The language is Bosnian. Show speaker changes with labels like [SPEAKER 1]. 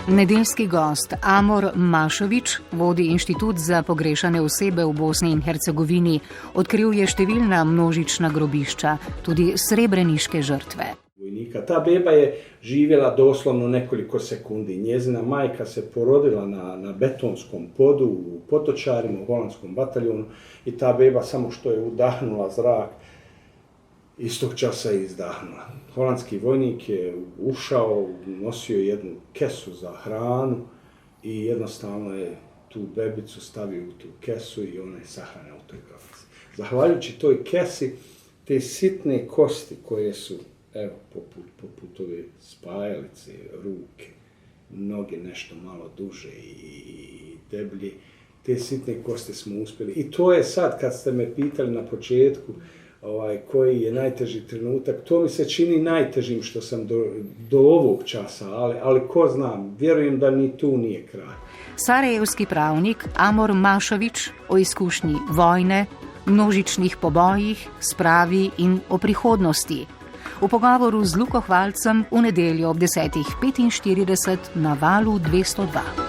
[SPEAKER 1] Nedeljski gost Amor Mašović vodi Inštitut za pogrešane osebe v Bosni in Hercegovini. Odkril je številna množična grobišča, tudi srebreniške žrtve.
[SPEAKER 2] Ta beba je živjela doslovno nekoliko sekundi. Njezina majka se porodila na betonskom podu u Potočarima, u holandskom bataljonu i ta beba samo što je udahnula zrak, istog časa je izdahnula. Holandski vojnik je ušao, nosio jednu kesu za hranu i jednostavno je tu bebicu stavio u tu kesu i ona je sahrana u toj grobici. Zahvaljujući toj kesi, te sitne kosti koje su, evo, poput ove spajalice, ruke, noge nešto malo duže i deblje, te sitne kosti smo uspjeli. I to je sad, kad ste me pitali na početku, koji je najteži trenutak, to mi se čini najtežim što sam do ovog časa, ali ko znam, vjerujem da ni tu nije kraj.
[SPEAKER 1] Sarajevski pravnik Amor Mašović o izkušnji vojne, množičnih pobojih, spravi in o prihodnosti. V pogovoru z Luko Hvalcem v nedeljo ob 10:45 na Valu 202.